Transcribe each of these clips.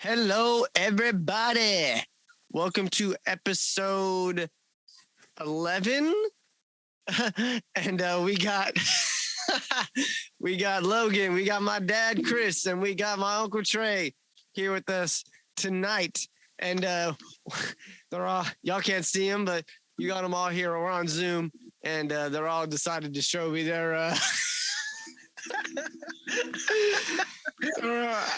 Hello, everybody. Welcome to episode 11. And we got we got Logan, we got my dad Chris, and we got my uncle Trey here with us tonight. And they're all, y'all can't see them, but you got them all here. We're on Zoom, and they're all decided to show me their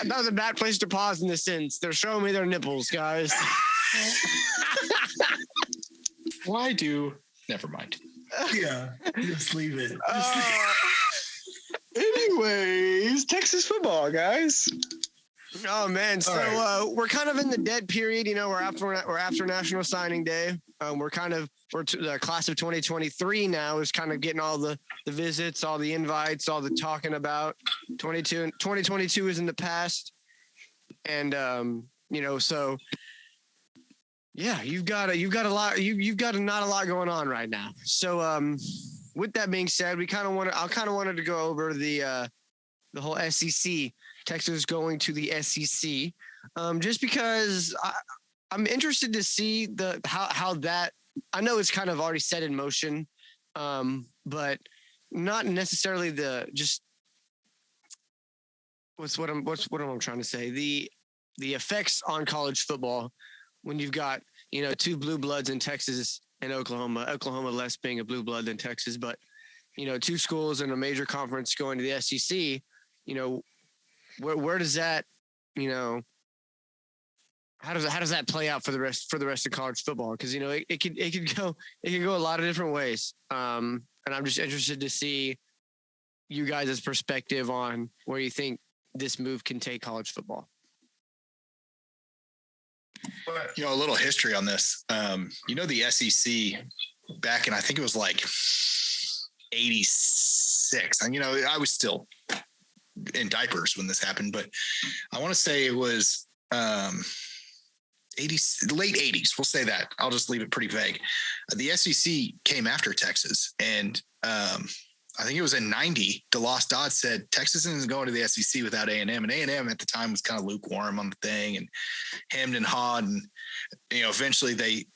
that was a bad place to pause in this sentence. They're showing me their nipples, guys. Why do? Never mind. Yeah, just leave it. Anyways, Texas football, guys. Oh man, so right. We're kind of in the dead period. You know, we're after National Signing Day. We're to the class of 2023 now is kind of getting all the visits, all the invites, all the talking about 2022 is in the past. And you know, so yeah, you've got a lot, you've got not a lot going on right now. So with that being said, I kind of wanted to go over the whole SEC, Texas going to the SEC, just because I'm interested to see how that. I know it's kind of already set in motion, but not necessarily what I'm trying to say. The effects on college football when you've got, you know, two blue bloods in Texas and Oklahoma less being a blue blood than Texas, but, you know, two schools in a major conference going to the SEC, you know, where does that, you know, how does that play out for the rest of college football? Because, you know, it could go a lot of different ways. And I'm just interested to see you guys' perspective on where you think this move can take college football. You know, a little history on this. You know, the SEC back in, I think it was like 86. And, you know, I was still in diapers when this happened, but I want to say it was late 80s. We'll say that. I'll just leave it pretty vague. The SEC came after Texas, and I think it was in 90. DeLoss Dodd said Texas isn't going to the SEC without A&M, and A&M at the time was kind of lukewarm on the thing and hemmed and hawed, and you know, eventually they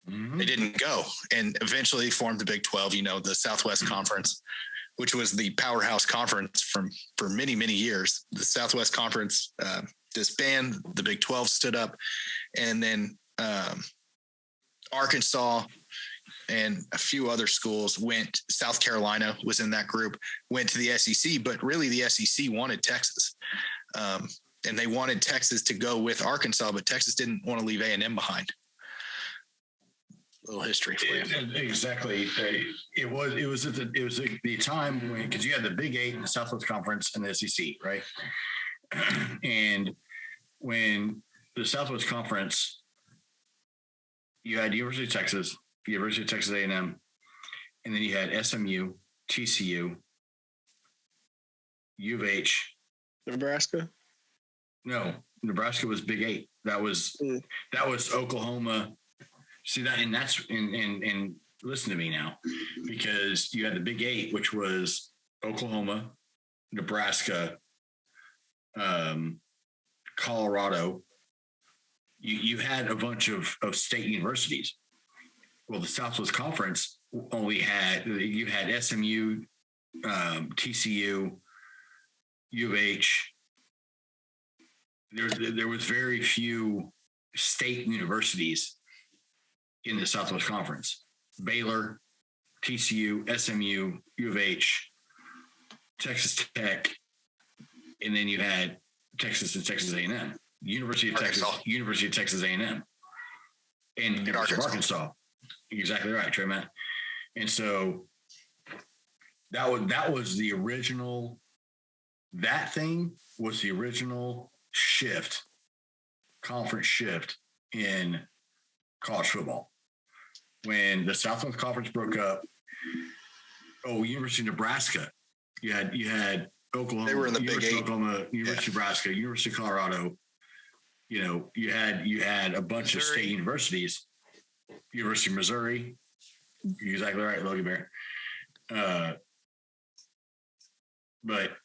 didn't go, and eventually formed the Big 12. You know, the Southwest Conference, which was the powerhouse conference for many, many years. The Southwest Conference disbanded, the Big 12 stood up, and then Arkansas and a few other schools went. South Carolina was in that group, went to the SEC, but really the SEC wanted Texas. And they wanted Texas to go with Arkansas, but Texas didn't want to leave A&M behind. A little history for you. Exactly. It was the time when, because you had the Big Eight and the Southwest Conference and the SEC, right? And when the Southwest Conference, you had University of Texas A&M, and then you had SMU, TCU, U of H. Nebraska? No, Nebraska was Big Eight. That was Oklahoma. See that, and that's and listen to me now, because you had the Big Eight, which was Oklahoma, Nebraska, Colorado. You had a bunch of state universities. Well, the Southwest Conference only had SMU, TCU, U of H. There was very few state universities in the Southwest Conference. Baylor, TCU, SMU, U of H, Texas Tech, and then you had Texas and Texas A&M, University of Texas A&M, and University of Arkansas. Exactly right, Trey, Matt. And so that was the original. That thing was the original conference shift in college football. When the Southwest Conference broke up, University of Nebraska, you had Oklahoma. They were in the Big Eight. Oklahoma, University of Nebraska, University of Colorado. You know, you had a bunch of state universities. University of Missouri. You're exactly right, Logan Bear. But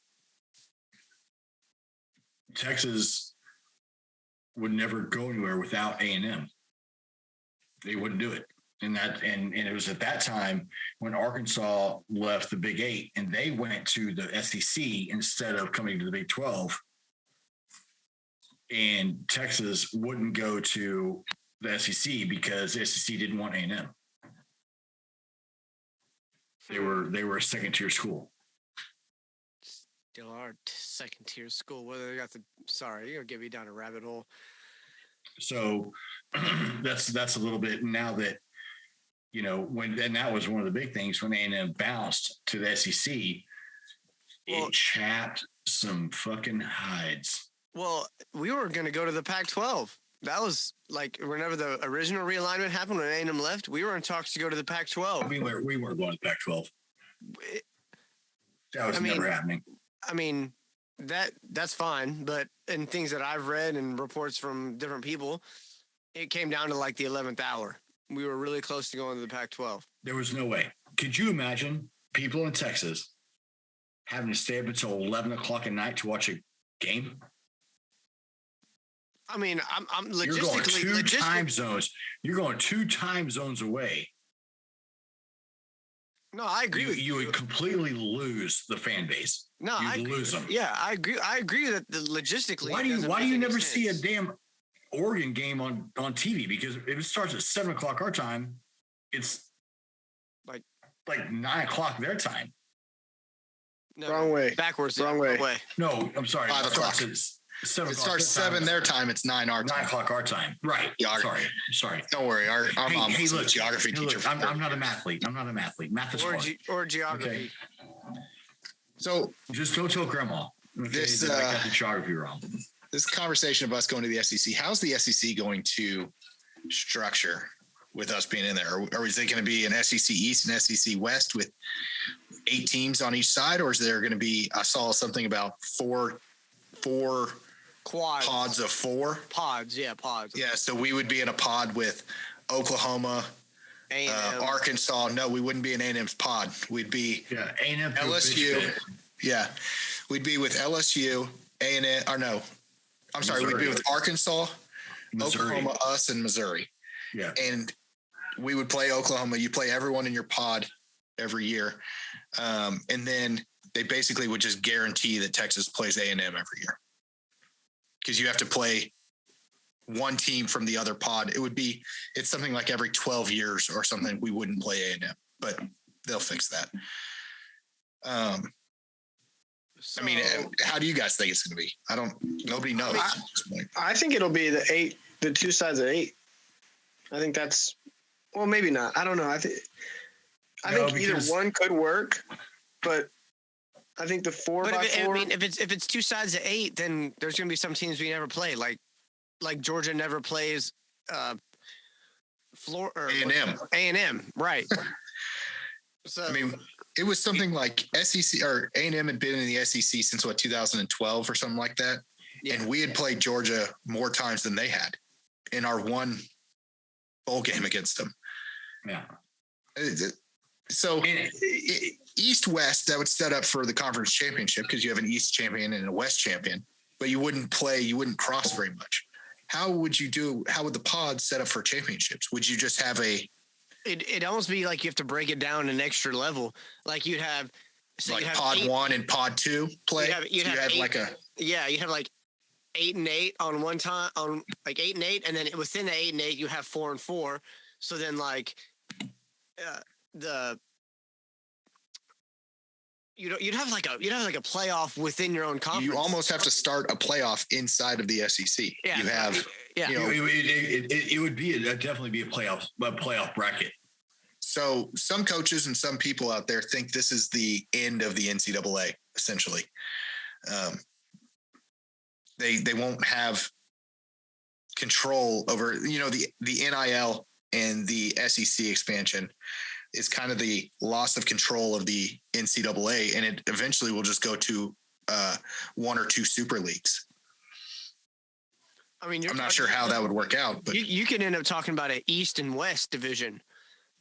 Texas would never go anywhere without A&M. They wouldn't do it. And it was at that time when Arkansas left the Big 8 and they went to the SEC instead of coming to the Big 12. And Texas wouldn't go to the SEC because the SEC didn't want A&M. They were a second-tier school. Still are second-tier school. Whether they got sorry, you're gonna get me down a rabbit hole. So that's a little bit now that, and that was one of the big things when A&M bounced to the SEC, it chapped some fucking hides. Well, we were going to go to the Pac-12. That was like whenever the original realignment happened when A&M left, we were in talks to go to the Pac-12. We weren't going to the Pac-12. That was never happening. I mean, that's fine, but in things that I've read and reports from different people, it came down to like the 11th hour. We were really close to going to the Pac-12. There was no way. Could you imagine people in Texas having to stay up until 11 o'clock at night to watch a game? I mean, I'm logistically... You're going time zones. You're going 2 time zones away. No, I agree with you. You would completely lose the fan base. No, I agree. Lose them. Yeah, I agree. I agree that logistically... Why do you never see a damn Oregon game on TV? Because if it starts at 7 o'clock our time, it's like 9 o'clock their time. No, wrong way. Backwards. Wrong way. No, I'm sorry. 5 o'clock. It starts 7 their time. It's 9 our time. 9 o'clock our time. Right. Sorry. Don't worry. Our mom was a geography teacher. I'm not a mathlete. Math is hard. Or geography. Okay. So just don't tell grandma. Okay, I got the geography wrong. This conversation of us going to the SEC, how's the SEC going to structure with us being in there? Or is it going to be an SEC East and SEC West with 8 teams on each side? Or is there going to be, I saw something about four quads. Pods of 4? Pods. Yeah, so we would be in a pod with Oklahoma, Arkansas. No, we wouldn't be in A&M's pod. We'd be A&M LSU. Yeah, we'd be with LSU, A&M, or no. I'm sorry, we'd be with Arkansas, Missouri. Oklahoma, us, and Missouri. Yeah. And we would play Oklahoma. You play everyone in your pod every year. And then they basically would just guarantee that Texas plays A&M every year. Because you have to play one team from the other pod. It's something like every 12 years or something, we wouldn't play A&M. But they'll fix that. I mean, how do you guys think it's going to be? Nobody knows. I think it'll be the 2 sides of 8. I think that's, well, maybe not. I don't know. I think either one could work, but I think the 4x4. I mean, if it's 2 sides of 8, then there's going to be some teams we never play. Like Georgia never plays A&M, right? So I mean, it was something like SEC or A&M had been in the SEC since 2012 or something like that. Yeah. And we had played Georgia more times than they had in our one bowl game against them. Yeah. So East-West, that would set up for the conference championship because you have an East champion and a West champion, but you wouldn't cross very much. How would the pod set up for championships? Would you just have It'd almost be like you have to break it down an extra level. Like you'd have pod 8, 1 and pod 2 play. You'd have 8 and 8 on one time, on like 8 and 8, and then within the 8 and 8 you have 4 and 4. So then you'd have like a playoff within your own conference. You almost have to start a playoff inside of the SEC. Yeah, you have. Yeah, it would definitely be a playoff bracket. So some coaches and some people out there think this is the end of the NCAA. Essentially, they won't have control over the NIL and the SEC expansion. Is kind of the loss of control of the NCAA, and it eventually will just go to 1 or 2 super leagues. I mean, I'm not sure how that would work out, but you could end up talking about an East and West division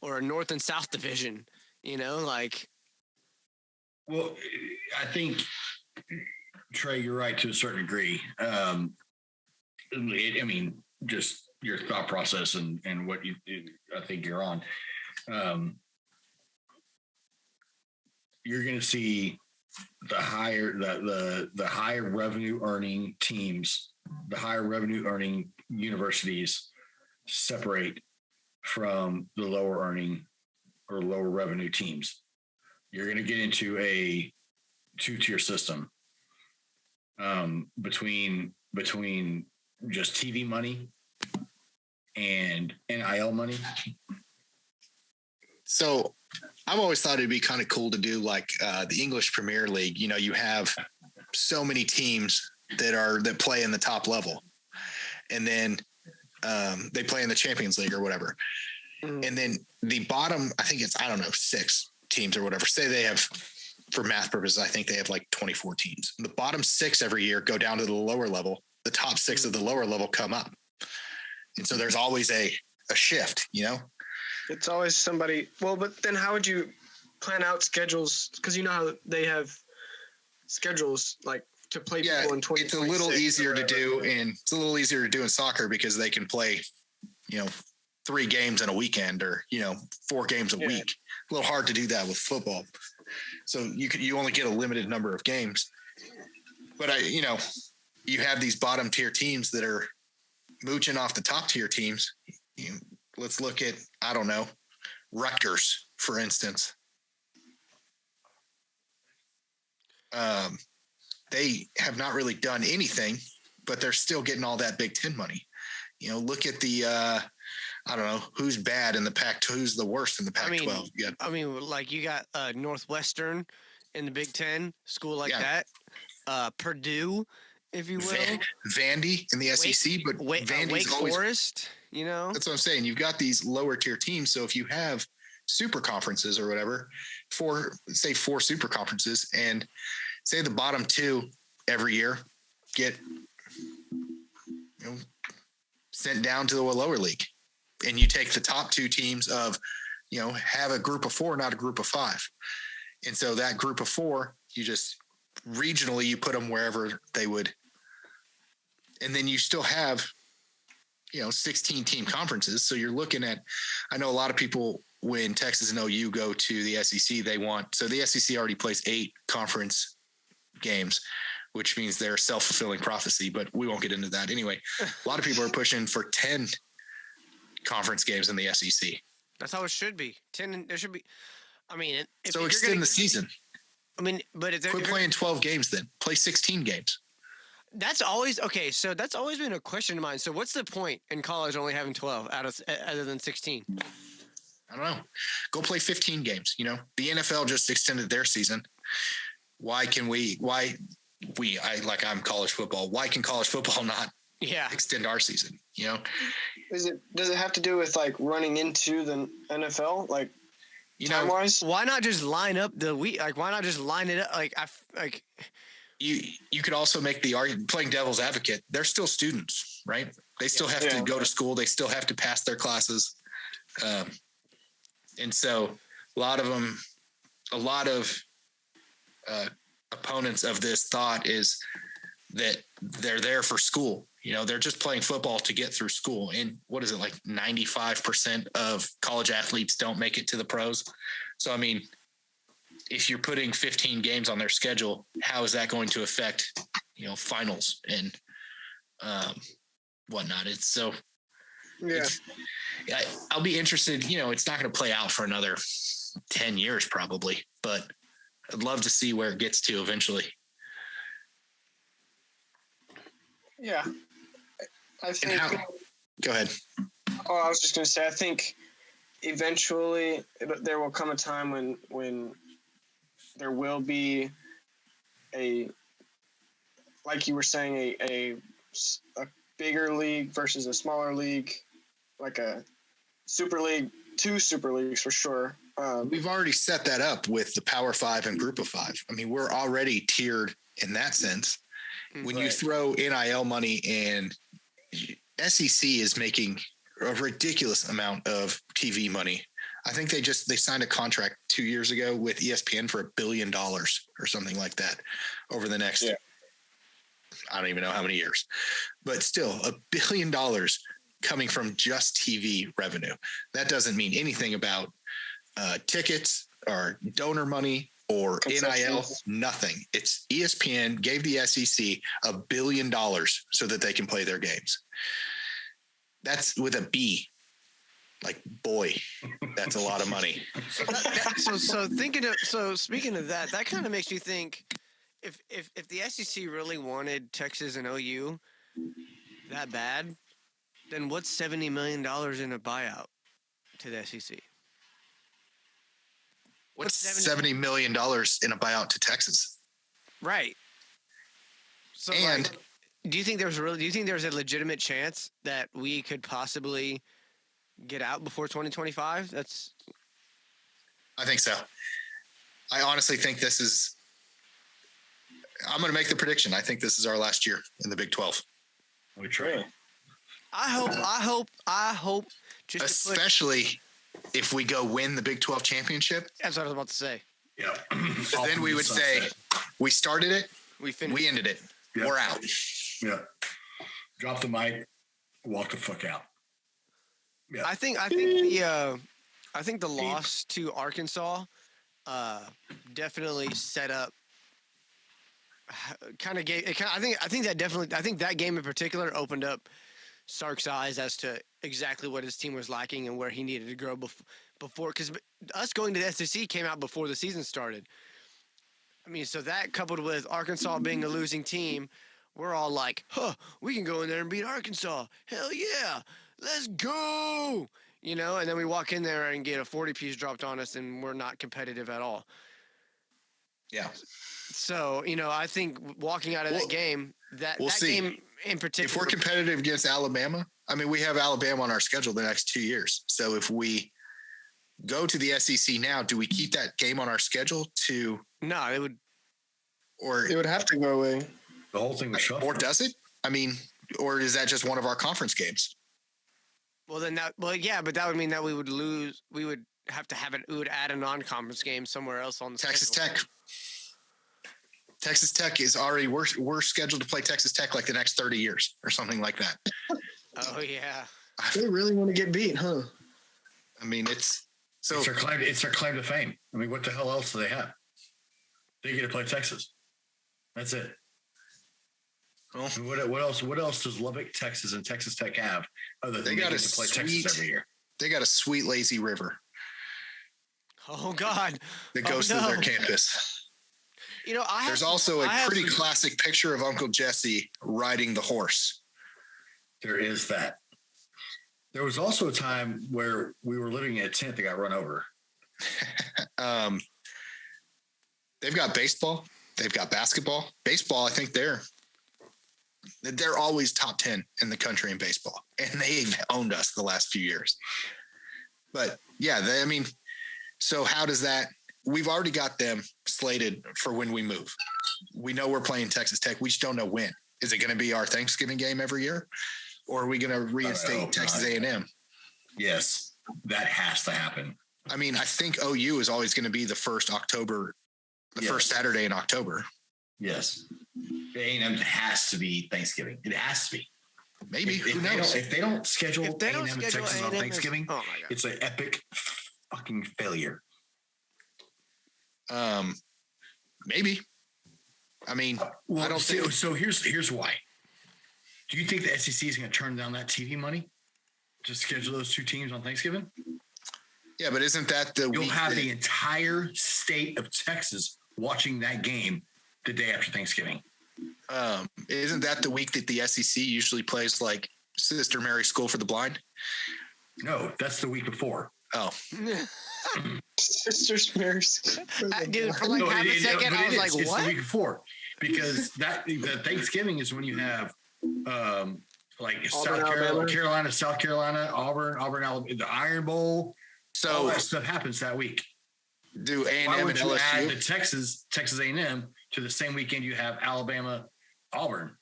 or a North and South division, Well, I think Trey, you're right to a certain degree. Just your thought process and what I think you're on. You're going to see the higher revenue earning teams, the higher revenue earning universities separate from the lower earning or lower revenue teams. You're going to get into a 2-tier system between just TV money and NIL money. So I've always thought it'd be kind of cool to do like the English Premier League. You know, you have so many teams that play in the top level, and then they play in the Champions League or whatever. And then the bottom, I think it's, 6 teams or whatever. Say they have, for math purposes, I think they have like 24 teams. The bottom 6 every year go down to the lower level. The top 6 of the lower level come up. And so there's always a shift, you know? It's always somebody. Well, but then how would you plan out schedules? Because you know how they have schedules like to play people in 20. It's a little easier to do, and it's a little easier to do in soccer because they can play, 3 games in a weekend or 4 games a week. A little hard to do that with football. So you only get a limited number of games. But you have these bottom tier teams that are mooching off the top tier teams. Let's look at, Rutgers, for instance. They have not really done anything, but they're still getting all that Big Ten money. Look at the, who's bad in the Pac-12, who's the worst in the Pac-12. You got Northwestern in the Big Ten, school like that. Purdue, if you will. Vandy in the SEC, but Vandy's Wake always, Forest, That's what I'm saying. You've got these lower tier teams. So if you have super conferences or whatever, 4 super conferences, and say the bottom 2 every year get sent down to the lower league, and you take the top 2 teams of, have a group of 4, not a group of 5. And so that group of 4, you just regionally, you put them wherever they would. And then you still have, 16 team conferences. So you're looking at, I know a lot of people, when Texas and OU go to the SEC, so the SEC already plays 8 conference games, which means they're self-fulfilling prophecy, but we won't get into that. Anyway, a lot of people are pushing for 10 conference games in the SEC. That's how it should be. 10, there should be, so extend the season. But if quit playing 12 games, then play 16 games. That's always okay. So that's always been a question of mine. So what's the point in college only having 12 other than 16? I don't know. Go play 15 games. The NFL just extended their season. I'm college football. Why can college football not extend our season? Does it have to do with like running into the NFL? Like, time-wise? Why not just line up the week? Like, why not just line it up? You could also make the argument, playing devil's advocate, they're still students, right? They still have to go to school. They still have to pass their classes. And so a lot of opponents of this thought is that they're there for school. They're just playing football to get through school. And what is it, like 95% of college athletes don't make it to the pros? So, if you're putting 15 games on their schedule, how is that going to affect, finals and whatnot? I'll be interested. It's not going to play out for another 10 years probably, but I'd love to see where it gets to eventually. Yeah. I think. Go ahead. Oh, I was just going to say, I think eventually there will come a time when there will be like you were saying, a bigger league versus a smaller league, like a super league, 2 super leagues for sure. We've already set that up with the Power 5 and Group of 5. We're already tiered in that sense. When you throw NIL money, and SEC is making a ridiculous amount of TV money. I think they signed a contract 2 years ago with ESPN for $1 billion or something like that over the next I don't even know how many years, but still $1 billion coming from just TV revenue. That doesn't mean anything about tickets or donor money or NIL, nothing. It's ESPN gave the SEC $1 billion so that they can play their games. That's with a B. Like, boy, that's a lot of money. So speaking of that, that kind of makes you think if the SEC really wanted Texas and OU that bad, then what's $70 million in a buyout to the SEC? What's $70 million in a buyout to Texas? Right. So, and do you think there's a legitimate chance that we could possibly get out before 2025? I think so. I honestly think I'm going to make the prediction. I think this is our last year in the Big 12. We try. I hope. Especially if we go win the Big 12 championship. That's what I was about to say. Yeah. Then we would say we started it. We finished. We ended it. Yep. We're out. Yeah. Drop the mic. Walk the fuck out. Yeah. I think the loss to Arkansas definitely set up. I think that game in particular opened up Sark's eyes as to exactly what his team was lacking and where he needed to grow before. Because us going to the SEC came out before the season started. I mean, so that coupled with Arkansas being a losing team, we're all like, we can go in there and beat Arkansas. Hell yeah, let's go. And then we walk in there and get a 40-piece dropped on us, and we're not competitive at all. Yeah. So, I think walking out of that game, that game in particular. If we're competitive against Alabama, I mean, we have Alabama on our schedule the next 2 years. So if we go to the SEC now, do we keep that game on our schedule to? No, it would. Or it would have to go away. The whole thing was shut. Or does it? I mean, or is that just one of our conference games? Well, then but that would mean that we would lose. We would have to have it. We would add a non-conference game somewhere else on the Texas schedule. Tech. Texas Tech is already we're scheduled to play Texas Tech like the next 30 years or something like that. Oh yeah. They really want to get beat, huh? I mean, it's their claim to fame. I mean, what the hell else do they have? They get to play Texas. That's it. Well, what else does Lubbock, Texas, and Texas Tech have other than they get to play Texas every year? They got a sweet lazy river. Oh God. That goes through their campus. There's also a pretty classic picture of Uncle Jesse riding the horse. There is that. There was also a time where we were living in a tent that got run over. They've got baseball. They've got basketball. Baseball, I think they're always top 10 in the country in baseball. And they've owned us the last few years. But, yeah, so how does that – we've already got them slated for when we move. We know we're playing Texas Tech. We just don't know when. Is it going to be our Thanksgiving game every year? Or are we going to reinstate Texas A&M? Yes, that has to happen. I mean, I think OU is always going to be the first first Saturday in October. Yes. A&M has to be Thanksgiving. It has to be. Maybe. Who knows? If they don't schedule A&M and Texas on Thanksgiving, it's an epic fucking failure. Maybe. I mean, I don't think so. Here's why. Do you think the SEC is going to turn down that TV money to schedule those two teams on Thanksgiving? Yeah, but isn't that you'll have the entire state of Texas watching that game the day after Thanksgiving? Isn't that the week that the SEC usually plays like Sister Mary's School for the Blind? No, that's the week before. Oh. Sister Mary's. Dude, for like half a second, I was like, it's what? The week before. Because the Thanksgiving is when you have like South Carolina, Auburn, Alabama, the Iron Bowl. So all that stuff happens that week. Do A&M and LSU add the Texas A&M to the same weekend you have Alabama, Auburn?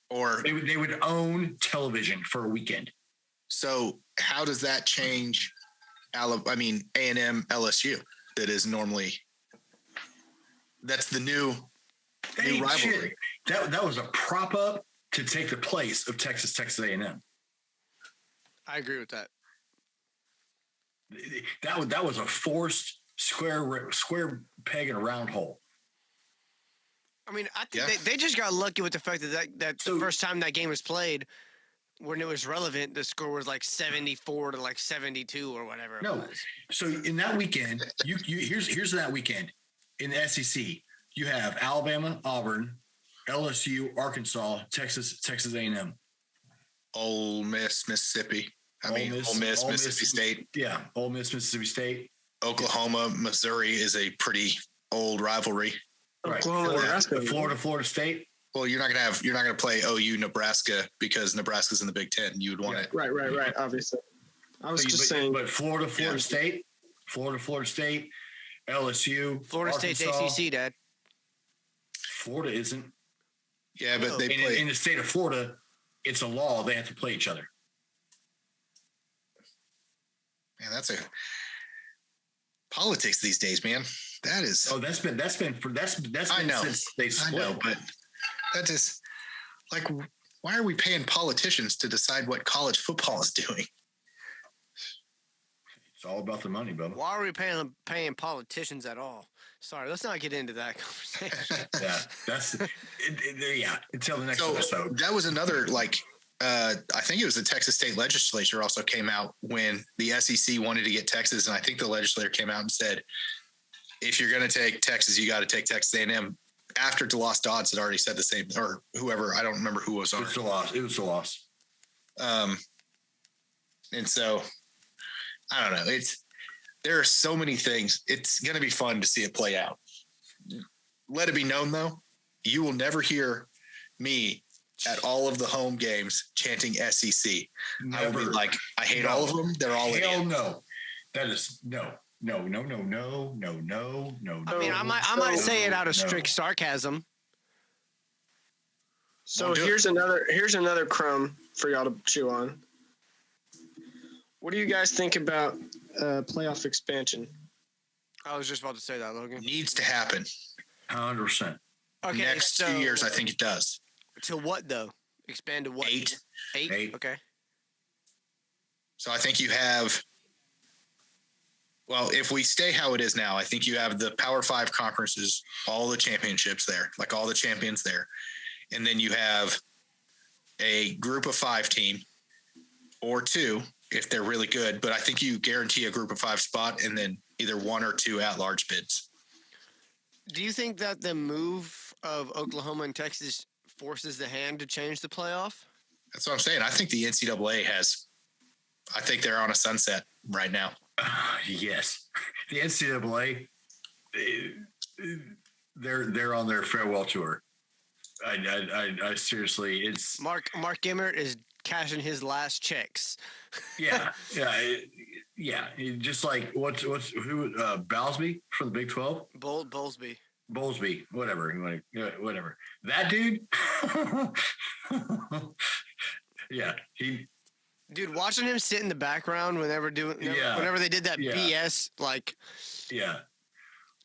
Or they would own television for a weekend. So how does that change? A&M, LSU. That's the new New rivalry. That was a prop up to take the place of Texas A&M. I agree with that. That was a forced square peg in a round hole. I mean, I think they just got lucky with the fact that the first time that game was played, when it was relevant, the score was like 74 to like 72 or whatever it was. So in that weekend, here's that weekend in the SEC. You have Alabama, Auburn, LSU, Arkansas, Texas A&M, Ole Miss, Mississippi. Ole Miss, Mississippi State. Yeah, Ole Miss, Mississippi State. Oklahoma, Missouri is a pretty old rivalry. Right. Florida State. Well, you're not gonna play OU Nebraska because Nebraska's in the Big Ten. You would want it. Right. Obviously, I was saying. But Florida State, LSU, Florida State's ACC, Dad. Florida isn't. Yeah, but they play in the state of Florida. It's a law; they have to play each other. Man, that's a politics these days, man. That is. Oh, that's been I know. Since they split. I know, but that is like, why are we paying politicians to decide what college football is doing? It's all about the money, Bubba. Why are we paying politicians at all? Sorry, let's not get into that conversation. Until the next episode. That was another I think it was the Texas State Legislature also came out when the SEC wanted to get Texas, and I think the legislature came out and said, if you're going to take Texas, you got to take Texas A&M. After DeLoss Dodds had already said the same, or whoever, I don't remember who was on it. It was DeLoss. And so, I don't know. There are so many things. It's going to be fun to see it play out. Let it be known, though, you will never hear me at all of the home games chanting SEC. Never. I will be like, I hate all of them. They're all hell no. That is no. No. I mean, I might say it out of strict sarcasm. So here's another crumb for y'all to chew on. What do you guys think about playoff expansion? I was just about to say that, Logan. Needs to happen. 100%. Okay, next 2 years, I think it does. To what though? Expand to what? 8. 8. Okay. So I think you have. Well, if we stay how it is now, I think you have the Power 5 conferences, all the championships there, like all the champions there. And then you have a group of 5 team or 2 if they're really good. But I think you guarantee a group of 5 spot and then either 1 or 2 at-large bids. Do you think that the move of Oklahoma and Texas forces the hand to change the playoff? That's what I'm saying. I think the NCAA I think they're on a sunset right now. Yes, the NCAA, they're on their farewell tour. I seriously, it's Mark Emmert is cashing his last checks. Yeah. Just like who Bowlesby from the Big 12, Bowlesby, whatever. Whatever that dude. Yeah, Dude, watching him sit in the background whenever they did that BS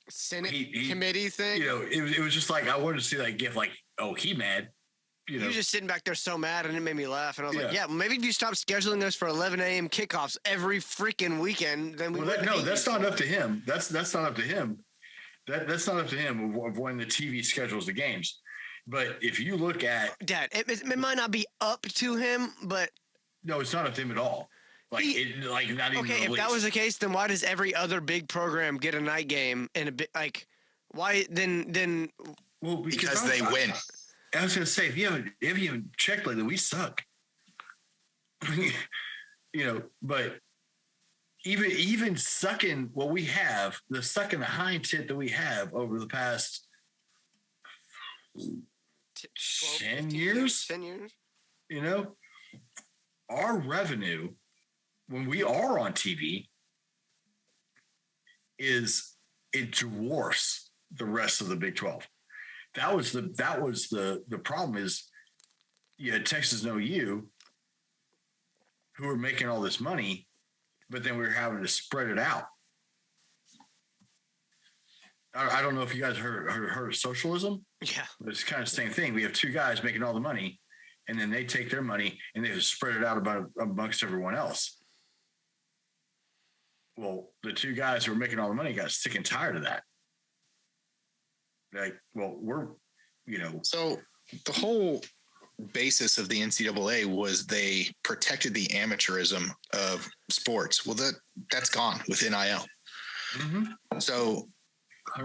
Senate committee thing. It was just like I wanted to see that gif. Like, oh, he mad. He was just sitting back there so mad, and it made me laugh. And I was like, "Yeah, maybe if you stop scheduling us for 11 a.m. kickoffs every freaking weekend, then we." That's not up to him. That's not up to him. That's not up to him of when the TV schedules the games. But if you look at Dad, it might not be up to him, but. No, it's not up to him at all. Not even. Okay, if that was the case, then why does every other big program get a night game and a bit why then? Well, because they win. I was going to say, if you haven't checked lately, we suck. But even sucking what we have, the sucking the hind tit that we have over the past 10 years. 10 years. Our revenue, when we are on TV, it dwarfs the rest of the Big 12. That was the problem is you had Texas and OU who were making all this money, but then we were having to spread it out. I don't know if you guys heard of socialism. Yeah. But it's kind of the same thing. We have two guys making all the money, and then they take their money and they just spread it out amongst everyone else. Well, the two guys who are making all the money got sick and tired of that. Like, well, So the whole basis of the NCAA was they protected the amateurism of sports. Well, that's gone with NIL. Mm-hmm. So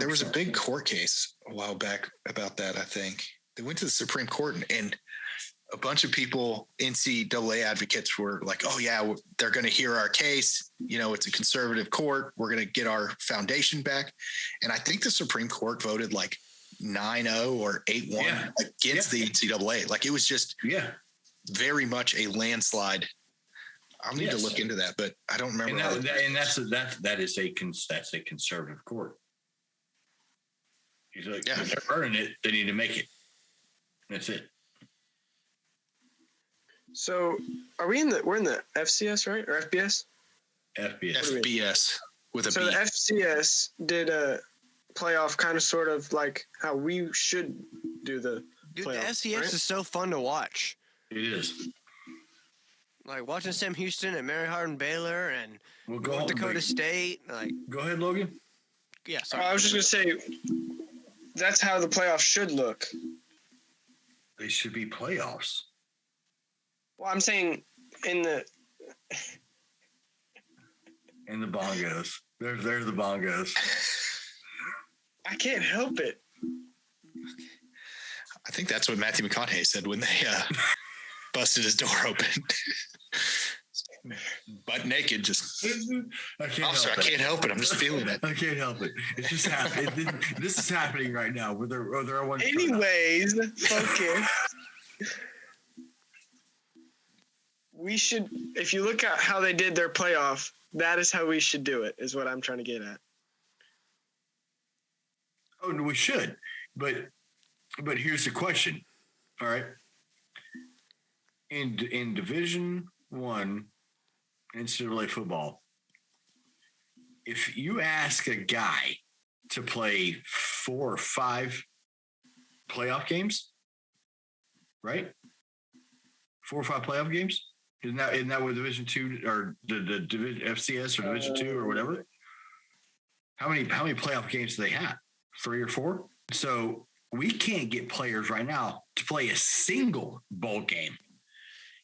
there was a big court case a while back about that. I think they went to the Supreme Court and a bunch of people, NCAA advocates, were like, oh yeah, they're going to hear our case. It's a conservative court. We're going to get our foundation back. And I think the Supreme Court voted like 9-0 or 8-1 against the NCAA. Like it was just very much a landslide. I'll need to look into that, but I don't remember. And that's a conservative court. He's like, if they're earning it, they need to make it. That's it. So we're in the FCS, right? Or FBS? FBS with a so B. The FCS did a playoff kind of sort of like how we should do the playoff. The FCS is so fun to watch. It is. Like watching Sam Houston and Mary Hardin Baylor and North Dakota State. Like, go ahead, Logan. Yeah, sorry. I was just gonna say that's how the playoffs should look. They should be playoffs. Well, I'm saying in the bongos. There's the bongos. I can't help it. I think that's what Matthew McConaughey said when they busted his door open. Butt naked, just. I can't help it. I'm just feeling it. I can't help it. It's just happening. This is happening right now. Anyways, focus. We should, if you look at how they did their playoff, that is how we should do it, is what I'm trying to get at. Oh, no, we should. But here's the question. All right. In Division I NCAA football, if you ask a guy to play 4 or 5 playoff games, right? 4 or 5 playoff games? Isn't that what Division II or the Division FCS or Division II or whatever? How many playoff games do they have? 3 or 4? So we can't get players right now to play a single bowl game.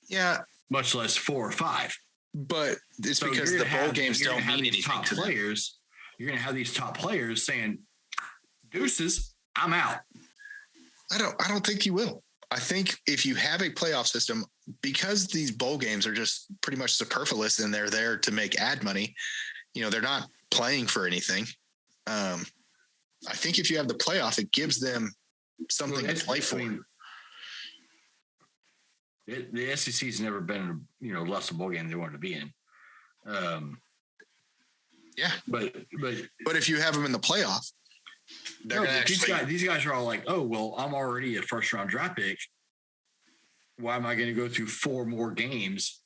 Yeah, much less 4 or 5. But it's because the bowl games don't mean anything top to players. You're going to have these top players saying, "Deuces, I'm out." I don't think you will. I think if you have a playoff system, because these bowl games are just pretty much superfluous and they're there to make ad money, they're not playing for anything. I think if you have the playoff, it gives them something to play for. The SEC has never been, lost a bowl game they wanted to be in. Yeah, but if you have them in the playoff, these guys are all like, "Oh, well, I'm already a first round draft pick. Why am I going to go through 4 more games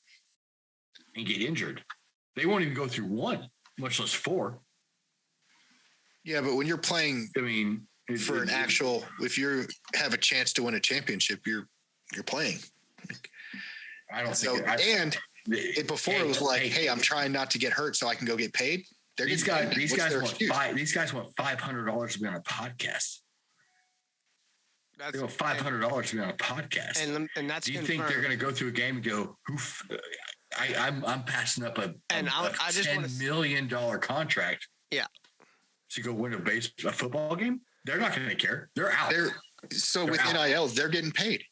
and get injured?" They won't even go through 1, much less 4. Yeah, but when you're playing, if you have a chance to win a championship, you're playing. I don't think. Before it was like, hey, I'm trying not to get hurt so I can go get paid. These guys want $500 to be on a podcast. They want $500 to be on a podcast. And that's do you confirmed. Think they're going to go through a game and go, I'm passing up a $10 million contract. Yeah. To go win a football game? They're not going to care. They're out. With NIL, they're getting paid.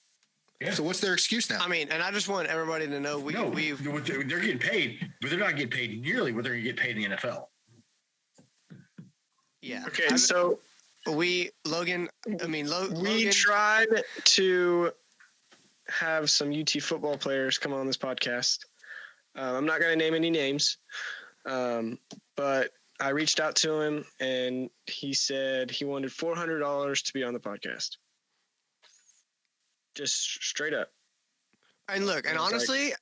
Yeah. So what's their excuse now? I mean, and I just want everybody to know they're getting paid, but they're not getting paid nearly what they're going to get paid in the NFL. Yeah. Okay, so Logan tried to have some UT football players come on this podcast. I'm not going to name any names, but I reached out to him and he said he wanted $400 to be on the podcast. Just straight up. And look, and honestly,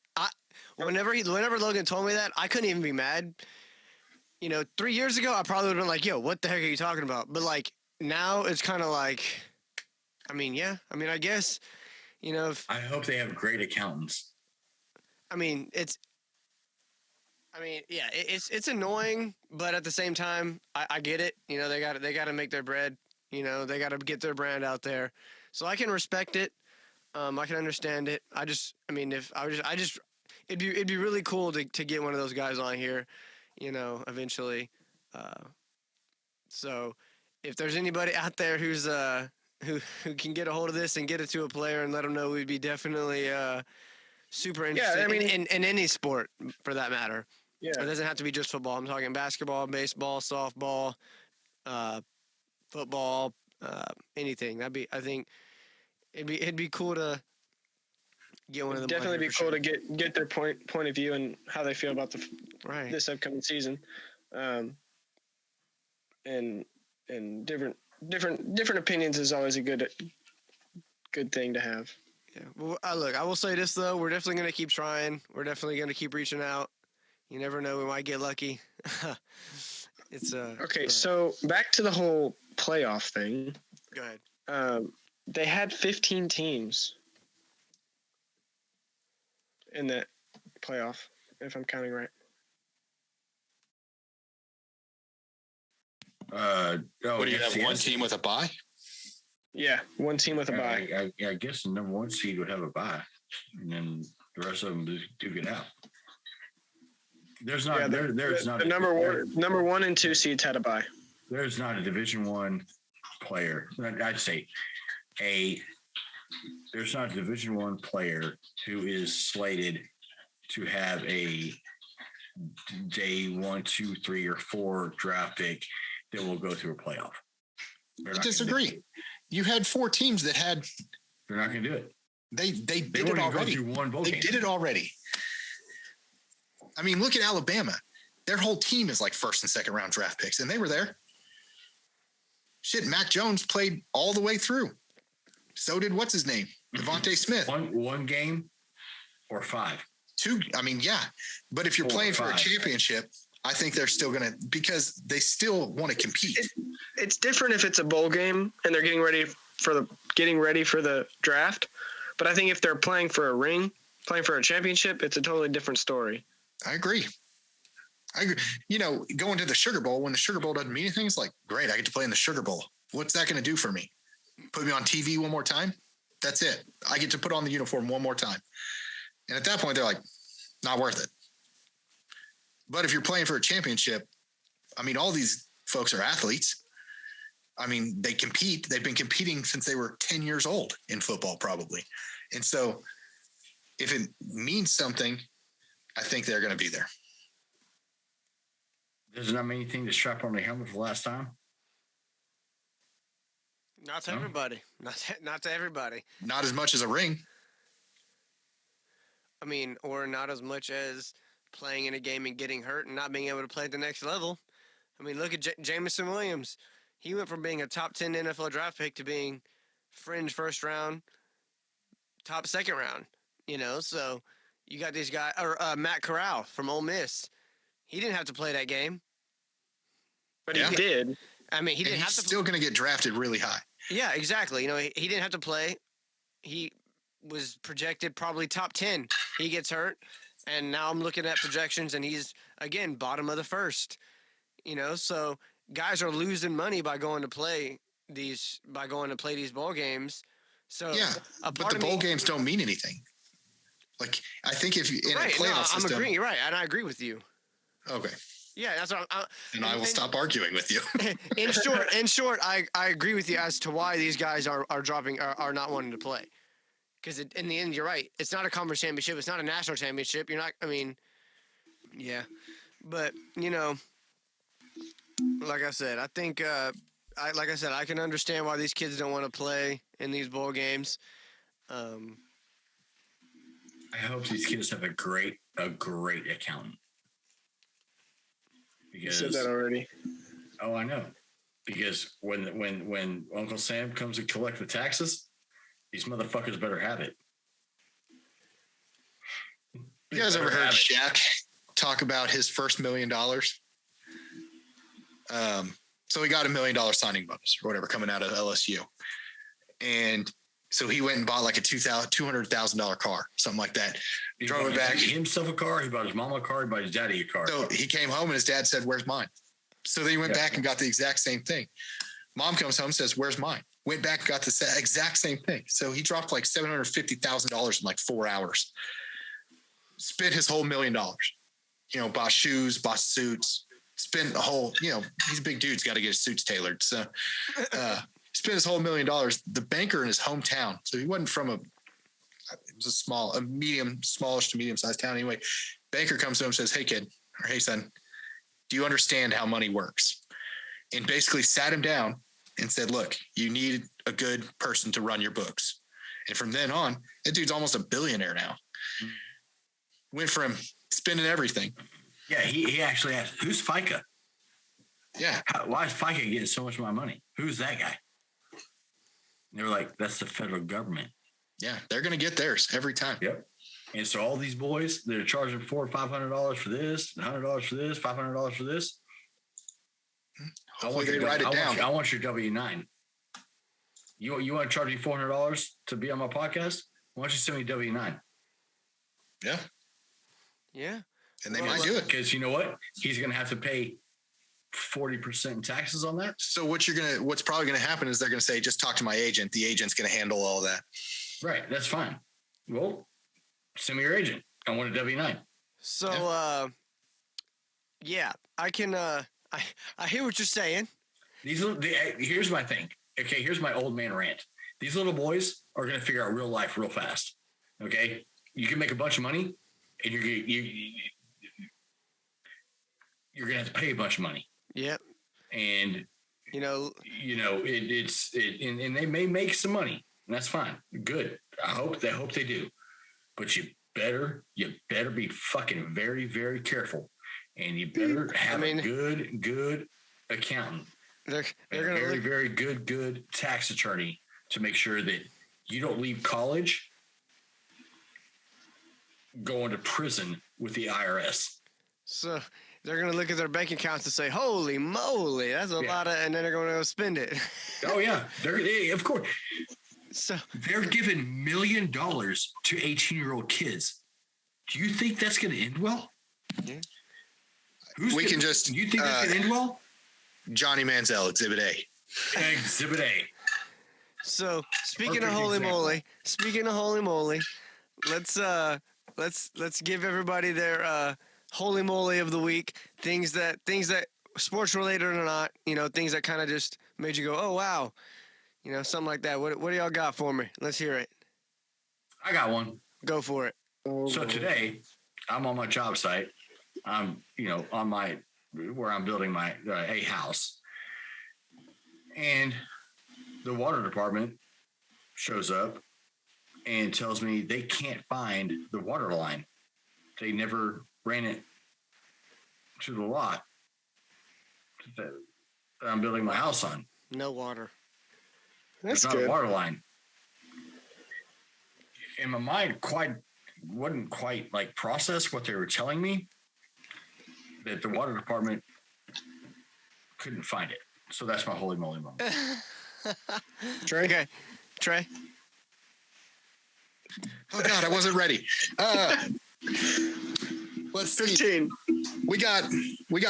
whenever Logan told me that, I couldn't even be mad 3 years ago, I probably would have been like, yo, what the heck are you talking about? But like now it's kind of like, yeah. I guess, I hope they have great accountants. It's annoying, but at the same time, I get it. They got to make their bread. They got to get their brand out there. So I can respect it. I can understand it. It'd be really cool to get one of those guys on here, eventually. So if there's anybody out there who's who can get a hold of this and get it to a player and let them know, we'd be definitely super interested in any sport for that matter. Yeah. It doesn't have to be just football. I'm talking basketball, baseball, softball, football, anything. I think it'd be cool to get one of them. Definitely be cool to get their point of view and how they feel about this upcoming season, and different opinions is always a good thing to have. Yeah. Well, look, I will say this though: we're definitely going to keep trying. We're definitely going to keep reaching out. You never know; we might get lucky. It's okay. So back to the whole playoff thing. Go ahead. They had 15 teams in that playoff, if I'm counting right. What do you have? One team with a bye? Yeah, one team with a bye. I guess the number one seed would have a bye, and then the rest of them do get out. There's not. There's not. The number one and two seeds had a bye. There's not a Division I player. I'd say there's not a Division I player who is slated to have a day 1, 2, 3, or 4 draft pick that will go through a playoff. I disagree. You had 4 teams that had. They're not going to do it. They did it already. They did it already. Look at Alabama. Their whole team is like first and second round draft picks, and they were there. Shit, Mac Jones played all the way through. So did what's his name, Devontae Smith. One game or 5. 2. Yeah, but if you're playing for a championship, I think they're still gonna, because they still want to compete. It's different if it's a bowl game and they're getting ready for the draft. But I think if they're playing for a ring, playing for a championship, it's a totally different story. I agree. Going to the Sugar Bowl, when the Sugar Bowl doesn't mean anything, it's like, great, I get to play in the Sugar Bowl. What's that going to do for me? Put me on TV one more time? That's it. I get to put on the uniform one more time. And at that point, they're like, not worth it. But if you're playing for a championship, all these folks are athletes. They compete. They've been competing since they were 10 years old in football, probably. And so if it means something, I think they're going to be there. There's not anything to strap on the helmet for the last time. Not to everybody. Not to everybody. Not as much as a ring. Or not as much as playing in a game and getting hurt and not being able to play at the next level. Look at Jameson Williams. He went from being a top 10 NFL draft pick to being fringe first round, top second round. So you got these guys, or Matt Corral from Ole Miss. He didn't have to play that game. But he did. He didn't have to. He's still going to get drafted really high. Yeah, exactly. He didn't have to play. He was projected probably top 10. He gets hurt, and now I'm looking at projections, and he's, again, bottom of the first. So guys are losing money by going to play these bowl games. So yeah, but the bowl games don't mean anything. Like, I think if you in a playoff system, I'm agreeing. You're right, and I agree with you. Okay. Yeah, that's what and I will stop arguing with you. in short, I agree with you as to why these guys are dropping, are not wanting to play. Because in the end, you're right. It's not a conference championship. It's not a national championship. You're not. Yeah, but like I said, I think I can understand why these kids don't want to play in these bowl games. I hope these kids have a great accountant. Because, you said that already. Oh, I know. Because when Uncle Sam comes to collect the taxes, these motherfuckers better have it. You guys ever heard Shaq talk about his first $1 million? So he got $1 million signing bonus or whatever coming out of LSU. And so he went and bought like a $200,000 car, something like that. He drove it back. He himself a car. He bought his mom a car. He bought his daddy a car. So he came home and his dad said, "Where's mine?" So then he went back and got the exact same thing. Mom comes home, says, "Where's mine?" Went back and got the exact same thing. So he dropped like $750,000 in like 4 hours. Spent his whole $1 million. Bought shoes, bought suits. Spent the whole, he's a big dude. He's got to get his suits tailored. So spent his whole $1 million. The banker in his hometown. So he wasn't from it was smallish to medium sized town. Anyway, banker comes to him and says, "Hey kid, or hey son, do you understand how money works?" And basically sat him down and said, "Look, you need a good person to run your books." And from then on, that dude's almost a billionaire now. Went from spending everything. Yeah, he actually asked, "Who's FICA?" Yeah. Why is FICA getting so much of my money? Who's that guy? And they were like, "That's the federal government." Yeah, they're going to get theirs every time. Yep. And so all these boys, they're charging $400 or $500 for this, $100 for this, $500 for this. Hopefully they write it down. I want your W-9. You want to charge me $400 to be on my podcast? Why don't you send me W-9? Yeah. Yeah. And they might do it. Because you know what? He's going to have to pay 40% in taxes on that. So what's probably going to happen is they're going to say, "Just talk to my agent. The agent's going to handle all that." Right. That's fine. Well, send me your agent. I want a W-9. So, yeah, I can, I hear what you're saying. Here's my thing. Okay. Here's my old man rant. These little boys are going to figure out real life real fast. Okay. You can make a bunch of money and you're going to have to pay a bunch of money. Yep. And and they may make some money, and that's fine. Good. I hope they do. But you better be fucking very, very careful, and you better have a good accountant. They're and a very, very good tax attorney to make sure that you don't leave college going to prison with the IRS. So they're going to look at their bank accounts and say, "Holy moly, that's a lot of," and then they're going to go spend it. Oh yeah, of course. So they're giving $1 million to 18-year-old kids. Do you think that's going to end well? Yeah. You think that's going to end well? Johnny Manziel, Exhibit A. Exhibit A. So speaking of holy moly, let's give everybody their holy moly of the week. Things that sports related or not, things that kind of just made you go, "Oh wow," something like that. What do y'all got for me? Let's hear it. I got one. Go for it. So today, I'm on my job site. I'm, on where I'm building my a house, and the water department shows up and tells me they can't find the water line. They never ran it to the lot that I'm building my house on. No water. That's There's good. not a water line. In my mind, wouldn't quite like process what they were telling me, that the water department couldn't find it. So that's my holy moly moment. Trey? Okay. Trey? Oh God, I wasn't ready. Let's see. 15. We got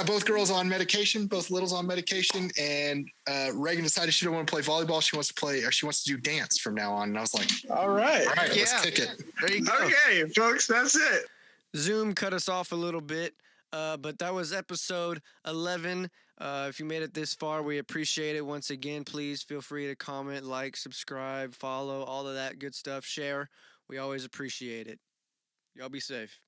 both girls on medication, both littles on medication, and Reagan decided she don't want to play volleyball. She wants to do dance from now on. And I was like, All right. let's kick it. There you go. Okay, folks, that's it. Zoom cut us off a little bit, but that was episode 11. If you made it this far, we appreciate it. Once again, please feel free to comment, like, subscribe, follow, all of that good stuff. Share. We always appreciate it. Y'all be safe.